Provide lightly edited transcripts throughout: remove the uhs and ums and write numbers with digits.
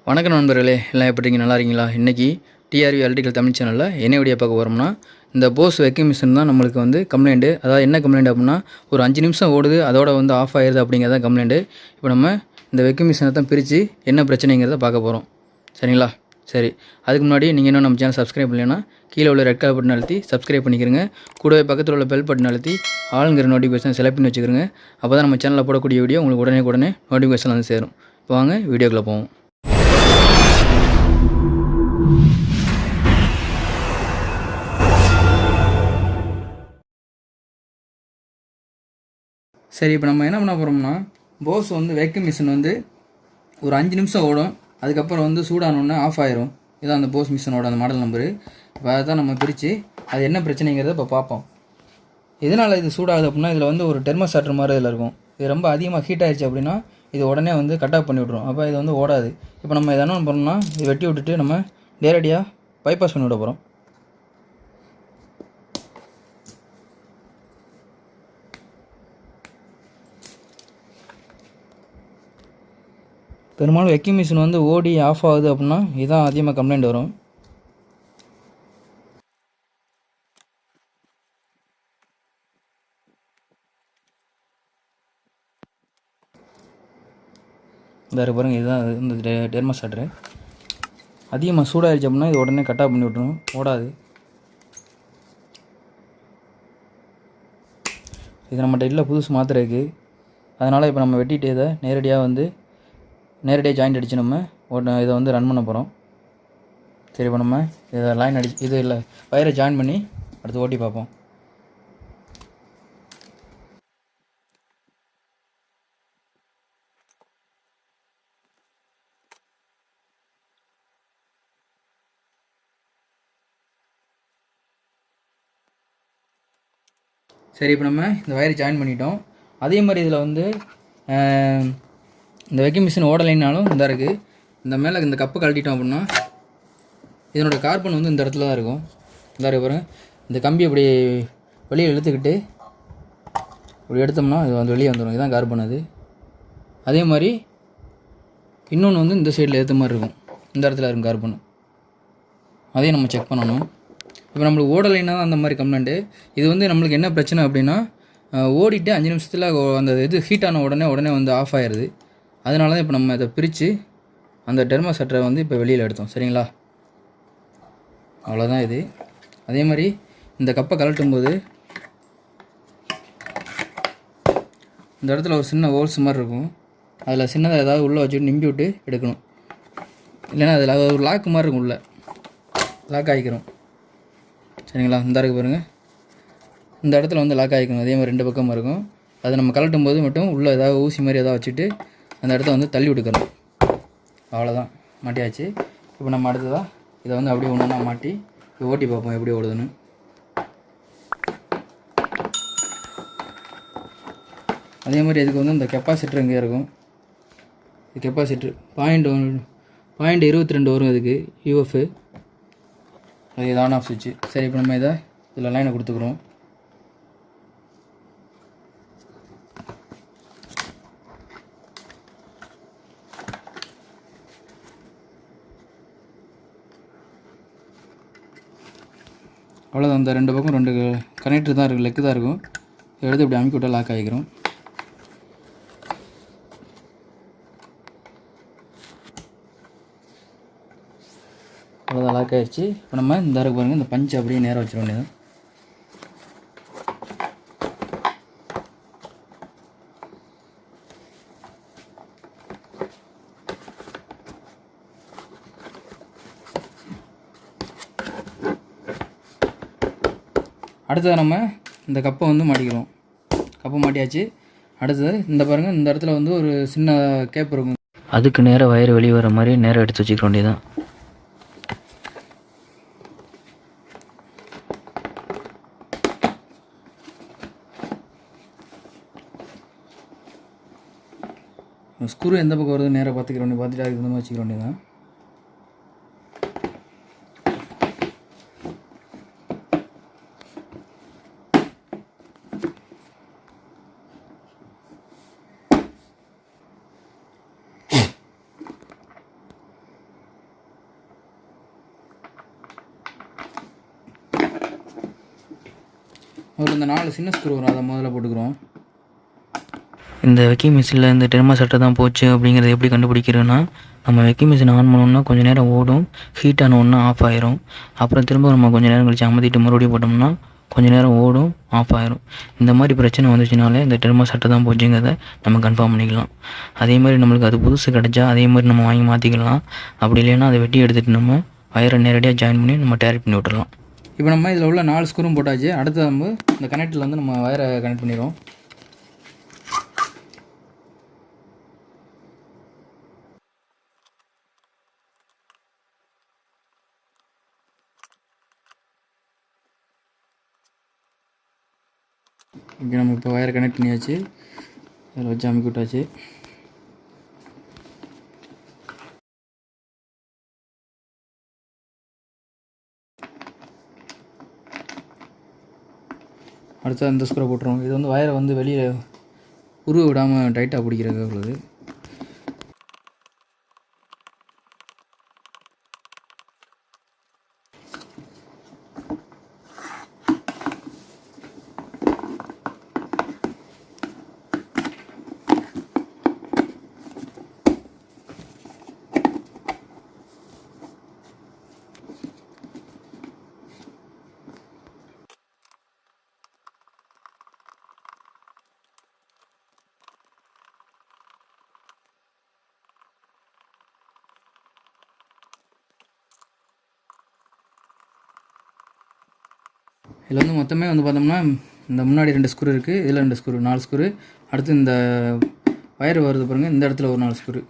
வணக்கம் நண்பர்களே, எல்லாம் எப்படி இருக்கீங்க? நல்லா இருக்கீங்களா? இன்றைக்கி டிஆர்வி எலக்ட்ரிக்கல் தமிழ் சேனலில் என்ன வீடியோ பார்க்க போகிறோம்னா, இந்த போஸ் வெக்கிங் மிஷின் தான் நம்மளுக்கு வந்து கம்ப்ளைண்ட்டு. அதாவது என்ன கம்ப்ளைண்ட் அப்படின்னா, ஒரு 5 நிமிஷம் ஓடுது, அதோட வந்து ஆஃப் ஆயிடுது அப்படிங்கிறத கம்ப்ளைண்ட்டு. இப்போ நம்ம இந்த வெக்கிங் மிஷினை தான் பிரித்து என்ன பிரச்சனைங்கிறத பார்க்க போகிறோம். சரிங்களா? சரி, அதுக்கு முன்னாடி நீங்கள் இன்னும் நம்ம சேனல் சப்ஸ்கிரைப் பண்ணலைன்னா கீழே உள்ள ரெட் கலர் பட்டன் அழுத்தி சப்ஸ்கிரைப் பண்ணிக்கிறங்க. கூடவே பக்கத்தில் உள்ள பெல் பட்டன் அழுத்தி ஆளுங்கிற நோட்டிஃபிகேஷன் செலக்ட் பண்ணி வச்சுக்கிறங்க. அப்போ தான் நம்ம சேனலில் போடக்கூடிய வீடியோ உங்களுக்கு உடனே நோட்டிஃபிகேஷன் வந்து சேரும். இப்போ வாங்க வீடியோக்குள்ளே போவோம். சரி, இப்போ நம்ம என்ன பண்ண போகிறோம்னா, போஸ் வந்து வேக்யூம் மிஷின் வந்து ஒரு 5 நிமிஷம் ஓடும். அதுக்கப்புறம் வந்து சூடானோடனே ஆஃப் ஆயிரும். இதான் அந்த போஸ் மிஷினோட அந்த மாடல் நம்பரு. இப்போ அதை தான் நம்ம பிரித்து அது என்ன பிரச்சனைங்கிறத இப்போ பார்ப்போம். எதனால் இது சூடாகுது அப்படின்னா, இதில் வந்து ஒரு தெர்மோஸ்டாட்டர் மாதிரி இதில் இருக்கும். இது ரொம்ப அதிகமாக ஹீட் ஆகிடுச்சு அப்படின்னா இது உடனே வந்து கட் ஆஃப் பண்ணி விட்ரும். அப்போ இது வந்து ஓடாது. இப்போ நம்ம எதனா ஒன்று பண்ணோம்னா இது வெட்டி விட்டுட்டு நம்ம நேரடியாக பைபாஸ் பண்ணி விட போகிறோம். பெரும்பாலும் வெக்கிங் மிஷின் வந்து ஓடி ஆஃப் ஆகுது அப்படின்னா இதுதான் அதிகமாக கம்ப்ளைண்ட் வரும். இந்த பாருங்கள், இதுதான் இந்த தெர்மோஸ்டாட்டரு. அதிகமாக சூடாகிடுச்சு அப்படின்னா இது உடனே கட் ஆஃப் பண்ணி விட்ரும், ஓடாது. இது நம்மகிட்ட இல்லை, புதுசு மாத்திரைக்கு. அதனால் இப்போ நம்ம வெட்டிட்டு இதை நேரடியாக ஜாயிண்ட் அடித்து நம்ம இதை வந்து ரன் பண்ண போகிறோம். சரி, இப்போ நம்ம இதை லைன் அடிச்சு இது இல்லை வயரை ஜாயின் பண்ணி அடுத்து ஓட்டி பார்ப்போம். சரி, இப்போ நம்ம இந்த வயரை ஜாயின் பண்ணிட்டோம். அதே மாதிரி இதில் வந்து இந்த வெக்கிங் மிஷின் ஓடலைன்னாலும் இந்த இருக்குது. இந்த மேலே இந்த கப்பை கழட்டிட்டோம் அப்படின்னா இதனோட கார்பன் வந்து இந்த இடத்துல தான் இருக்கும். இந்த பாருங்க, இந்த கம்பி அப்படி வெளியே இழுத்துக்கிட்டு இப்படி எடுத்தோம்னா இது வந்து வெளியே வந்துடும். இதுதான் கார்பன். அது அதே மாதிரி இன்னொன்று வந்து இந்த சைடில் ஏற்ற மாதிரி இருக்கும். இந்த இடத்துல இருக்கும் கார்பன். அதையும் நம்ம செக் பண்ணணும். இப்போ நம்மளுக்கு ஓடலைன்னா தான் அந்த மாதிரி கம்ப்ளைண்ட்டு. இது வந்து நம்மளுக்கு என்ன பிரச்சனை அப்படின்னா, ஓடிட்டு 5 நிமிஷத்தில் அந்த இது ஹீட் ஆன உடனே வந்து ஆஃப் ஆயிடுது. அதனால தான் இப்போ நம்ம இதை பிரித்து அந்த தெர்மோஸ்டாட்டரை வந்து இப்போ வெளியில் எடுத்தோம். சரிங்களா? அவ்வளோதான் இது. அதே மாதிரி இந்த கப்பை கழட்டும்போது இந்த இடத்துல ஒரு சின்ன ஹோல்ஸ் மாதிரி இருக்கும். அதில் சின்னதாக ஏதாவது உள்ளே வச்சுட்டு நிம்பி விட்டு எடுக்கணும். இல்லைன்னா அதில் ஒரு லாக்கு மாதிரி இருக்கும், உள்ளே லாக் ஆகிக்கிறோம். சரிங்களா? இந்த இருக்கு பாருங்கள், இந்த இடத்துல வந்து லாக் ஆகிக்கணும். அதே மாதிரி 2 பக்கமும் இருக்கும். அதை நம்ம கழட்டும் போது மட்டும் உள்ளே ஏதாவது ஊசி மாதிரி ஏதாவது வச்சுட்டு அந்த இடத்த வந்து தள்ளி விட்டுக்கணும். அவ்வளோதான், மாட்டியாச்சு. இப்போ நம்ம அடுத்ததாக இதை வந்து அப்படியே ஒன்றா மாட்டி ஓட்டி பார்ப்போம் எப்படி ஓடுதுன்னு. அதே மாதிரி இதுக்கு வந்து இந்த கெப்பாசிட்டர் இங்கே இருக்கும். இது கெப்பாசிட்டர் 0.22 வரும். இதுக்கு யூஎஃப் அது இது ஆன் ஆஃப் சுவிட்சு. சரி, இப்போ நம்ம இதில் லைனை கொடுத்துக்குறோம். அவ்வளோதான். அந்த 2 பக்கம் 2 கனெக்டர் தான் இருக்குது, லெக்கு தான் இருக்கும். எடுத்து இப்படி அமுக்கி விட்டால் லாக் ஆகிக்கிறோம். அவ்வளோதான், லாக் ஆகிடுச்சு. இப்போ நம்ம இந்த இருக்கு பாருங்கள், இந்த பஞ்சை அப்படியே நேராக வச்சிட வேண்டியது. அடுத்தது நம்ம இந்த கப்பை வந்து மாட்டிக்கிறோம். கப்பை மாட்டியாச்சு. அடுத்தது இந்த பாருங்கள், இந்த இடத்துல வந்து ஒரு சின்ன கேப் இருக்கும். அதுக்கு நேராக வயர் வெளியே வர மாதிரி நேராக எடுத்து வச்சுக்க வேண்டியதான். ஸ்க்ரூ எந்த பக்கம் வருது நேராக பார்த்துட்டு அதுக்கு இந்த மாதிரி வச்சுக்க வேண்டியதான். ஒரு இந்த 4 சின்ன ஸ்க்ரூ வரும், அதை முதல்ல போட்டுக்கிறோம். இந்த வெக்கிங் மிஷினில் இந்த தெர்மாஸ்டர் தான் போச்சு அப்படிங்கிறத எப்படி கண்டுபிடிக்கிறோன்னா, நம்ம வெக்கிங் மிஷின் ஆன் பண்ணோம்னா கொஞ்சம் நேரம் ஓடும், ஹீட் ஆன உடனே ஆஃப் ஆயிரும். அப்புறம் திரும்ப நம்ம கொஞ்சம் நேரம் கழிச்சு அமர்த்திட்டு மறுபடியும் போட்டோம்னா கொஞ்சம் நேரம் ஓடும், ஆஃப் ஆயிரும். இந்த மாதிரி பிரச்சனை வந்துச்சுனாலே இந்த தெர்மாஸ்டர் தான் போச்சுங்கிறத நம்ம கன்ஃபார்ம் பண்ணிக்கலாம். அதே மாதிரி நம்மளுக்கு அது புதுசு கிடச்சா அதே மாதிரி நம்ம வாங்கி மாற்றிக்கலாம். அப்படி இல்லைன்னா அதை வெட்டி எடுத்துகிட்டு நம்ம வயரை நேரடியாக ஜாயின் பண்ணி நம்ம டேரெக்ட் பண்ணி விட்டுடலாம். இப்போ நம்ம இதில் உள்ள 4 ஸ்க்ரூவும் போட்டாச்சு. அடுத்து நம்ம இந்த கனெக்டில் வந்து நம்ம வயரை கனெக்ட் பண்ணிடுவோம். இங்கே நம்ம இப்போ வயரை கனெக்ட் பண்ணியாச்சு. அதில் வச்சு அமுக்கி விட்டாச்சு. அடுத்தது இந்த ஸ்க்ரூ போட்டுருவோம். இது வந்து வயரை வந்து வெளியே உருவ விடாமல் டைட்டாக பிடிக்கிறதுக்காக உள்ளது. இதில் வந்து மொத்தமே வந்து பார்த்தோம்னா இந்த முன்னாடி 2 ஸ்க்ரூ இருக்குது, இதில் 2 ஸ்க்ரூ, 4 ஸ்க்ரூ. அடுத்து இந்த வயர் வருது பாருங்கள், இந்த இடத்துல ஒரு 4 ஸ்க்ரூ,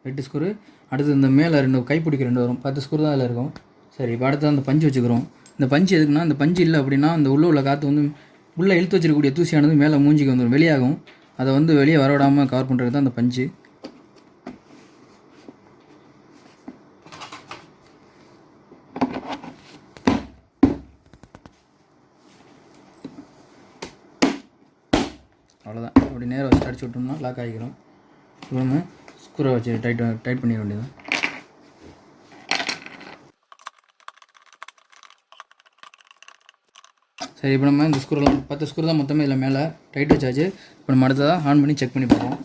8 ஸ்க்ரூ. அடுத்து இந்த மேலே 2 கைப்பிடிக்க 2 வரும், 10 ஸ்க்ரூ தான் அதில் இருக்கும். சரி, இப்போ அடுத்து அந்த பஞ்சு வச்சுக்கிறோம். இந்த பஞ்சு எதுக்குன்னா, இந்த பஞ்சு இல்லை அப்படின்னா அந்த உள்ள காற்று வந்து உள்ளே இழுத்து வச்சிருக்கக்கூடிய தூசியானது மேலே மூஞ்சிக்கு வந்துடும், வெளியாகும். அதை வந்து வெளியே வரவிடாமல் கவர் பண்ணுறது தான் அந்த பஞ்சு. அவ்வளோதான். அப்படி நேரம் வச்சு அடிச்சு விட்டோம்னா லாக் ஆகிக்கிறோம். இப்போ நம்ம ஸ்க்ரூவை வச்சு டைட் பண்ணிட வேண்டியது. சரி, இப்போ நம்ம இந்த ஸ்க்ரூலாம் 10 ஸ்க்ரூ தான் மொத்தமே இதில் மேலே டைட் வச்சாச்சு. இப்போ நம்ம அடுத்ததாக ஆன் பண்ணி செக் பண்ணி பார்ப்போம்.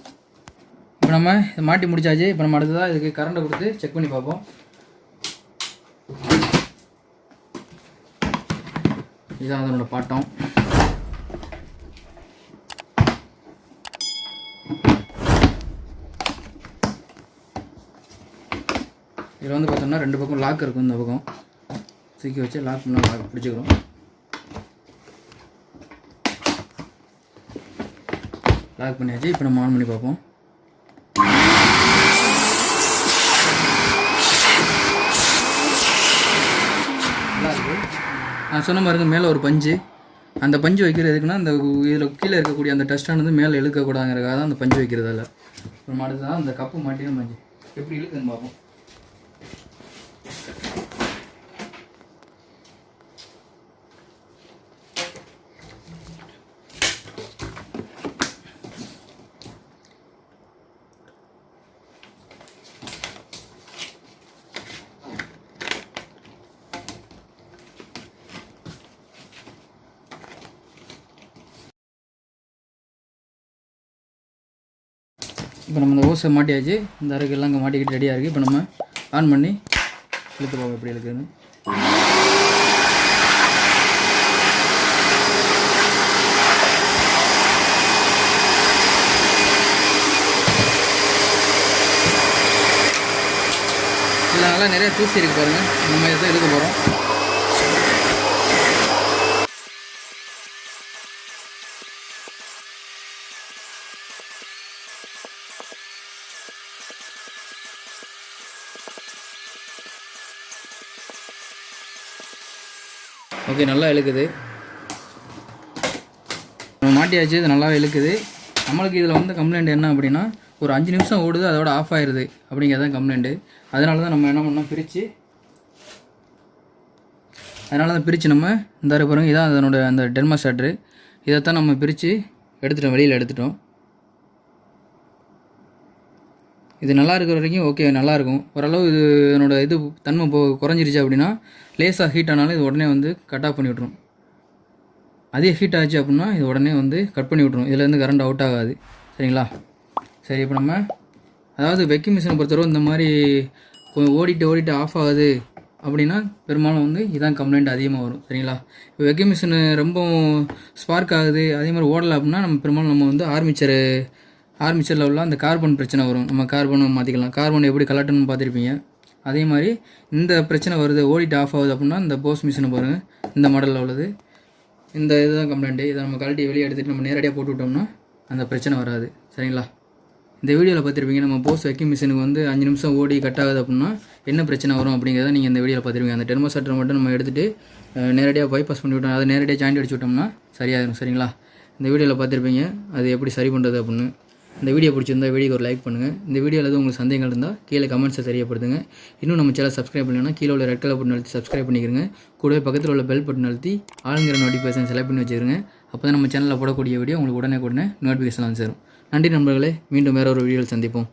இப்போ நம்ம இதை மாட்டி முடிச்சாச்சு. இப்போ நம்ம அடுத்ததாக இதுக்கு கரண்ட்டை கொடுத்து செக் பண்ணி பார்ப்போம். இதுதான் அதனோட பாட்டம். இதில் வந்து பார்த்தோம்னா 2 பக்கம் லாக் இருக்கும். இந்த பக்கம் தூக்கி வச்சு லாக் பண்ணால் லாக் பிடிச்சிக்கிறோம். லாக் பண்ணியாச்சு. இப்போ நம்ம ஆன் பண்ணி பார்ப்போம். நல்லா இருக்குது. நான் சொன்ன பாருங்க, மேலே ஒரு பஞ்சு. அந்த பஞ்சு வைக்கிறது எதுக்குன்னா, அந்த இதில் கீழே இருக்கக்கூடிய அந்த டஸ்ட்டானது மேலே இழுக்கக்கூடாதுங்கிறதுக்காக தான் அந்த பஞ்சு வைக்கிறதில்ல. அப்புறம் அடுத்து தான் அந்த கப்பு மாட்டின பஞ்சு எப்படி இழுக்குதுன்னு பார்ப்போம். இப்போ நம்ம இந்த ஓஸை மாட்டியாச்சு. இந்த அரைக்கெல்லாம் இங்கே மாட்டிக்கிட்டு ரெடியாக இருக்குது. இப்போ நம்ம ஆன் பண்ணி இழுத்து பார்ப்போம் எப்படி இழுக்குதுன்னு. இதில் நல்லா நிறைய தூசி இருக்குது பாருங்கள். நம்ம இதை இழுக்க போகிறோம். ஓகே, நல்லா இழுக்குது. நம்ம மாட்டியாச்சு. இது நல்லா இழுக்குது. நம்மளுக்கு இதில் வந்து கம்ப்ளைண்ட் என்ன அப்படின்னா, ஒரு 5 நிமிஷம் ஓடுது, அதோட ஆஃப் ஆயிடுது அப்படிங்கிறதான் கம்ப்ளைண்ட்டு. அதனால தான் நம்ம என்ன பண்ணோம், பிரித்து நம்ம இந்த பாருங்க, இதான் அதனோட அந்த தெர்மாஸ்டர். இதைத்தான் நம்ம பிரித்து எடுத்துட்டோம், வெளியில் எடுத்துட்டோம். இது நல்லா இருக்கிற வரைக்கும் ஓகே, நல்லாயிருக்கும். ஓரளவு இது என்னோட இது தன்மை குறைஞ்சிருச்சு அப்படின்னா, லேசாக ஹீட் ஆனாலும் இது உடனே வந்து கட் ஆஃப் பண்ணி விட்ரும். அதே ஹீட் ஆச்சு அப்படின்னா இது உடனே வந்து கட் பண்ணி விட்ரும், இதுலேருந்து கரண்ட் அவுட் ஆகாது. சரிங்களா? சரி, இப்போ நம்ம அதாவது வெக்கிங் மிஷினை பொறுத்தவரை இந்த மாதிரி ஓடிட்டு ஆஃப் ஆகுது அப்படின்னா பெரும்பாலும் வந்து இதான் கம்ப்ளைண்ட் அதிகமாக வரும். சரிங்களா? இப்போ வெக்கிங் மிஷின் ரொம்ப ஸ்பார்க் ஆகுது அதே மாதிரி ஓடலை அப்படின்னா நம்ம பெரும்பாலும் நம்ம வந்து ஆர்மிச்சர் லெவலில் அந்த கார்பன் பிரச்சனை வரும். நம்ம கார்பனை மாற்றிக்கலாம். கார்பன் எப்படி கலட்டணும்னு பார்த்துருப்பீங்க. அதே மாதிரி இந்த பிரச்சனை வருது, ஓடிட்டு ஆஃப் ஆகுது அப்படின்னா இந்த போஸ் மிஷினை பாருங்கள், இந்த மாடலில் உள்ளது. இந்த இதுதான் கம்ப்ளைண்ட்டு. இதை நம்ம கழட்டி வெளியே எடுத்துகிட்டு நம்ம நேரடியாக போட்டு விட்டோம்னா அந்த பிரச்சனை வராது. சரிங்களா? இந்த வீடியோவில் பார்த்துருப்பீங்க நம்ம போஸ் வெக்கிங் மிஷினுக்கு வந்து 5 நிமிஷம் ஓடி கட் ஆகுது அப்படின்னா என்ன பிரச்சனை வரும் அப்படிங்கிறத நீங்கள் இந்த வீடியோவில் பார்த்துருப்பீங்க. அந்த தெர்மோஸ்டாட்டை மட்டும் நம்ம எடுத்துகிட்டு நேரடியாக பைபாஸ் பண்ணி விட்டோம், அதை நேரடியாக ஜாயிண்ட் அடிச்சு விட்டோம்னா சரியாயிடும். சரிங்களா? இந்த வீடியோவில் பார்த்துருப்பீங்க அது எப்படி சரி பண்ணுறது அப்படின்னு. இந்த வீடியோ பிடிச்சிருந்தா வீடியோக்கு ஒரு லைக் பண்ணுங்கள். இந்த வீடியோவில் எதுவும் உங்களுக்கு சந்தேகங்கள் இருந்தால் கீழே கமெண்ட்ஸை தெரியப்படுத்துங்க. இன்னும் நம்ம சேனல் சப்ஸ்கிரைப் பண்ணலைன்னா கீழே உள்ள ரெட் கலர் பட்டன் அழுத்தி சப்ஸ்கிரைப் பண்ணிக்கிறங்க. கூடவே பக்கத்தில் உள்ள பெல் பட்டன் அழுத்தி ஆளுங்கிற நோட்டிஃபிகேஷன் செலக்ட் பண்ணி வச்சுருங்க. அப்போ தான் நம்ம சேனலில் போடக்கூடிய வீடியோ உங்களுக்கு உடனே நோட்டிஃபிகேஷன் வந்து சேரும். நன்றி நண்பர்களே, மீண்டும் வேற ஒரு வீடியோவில் சந்திப்போம்.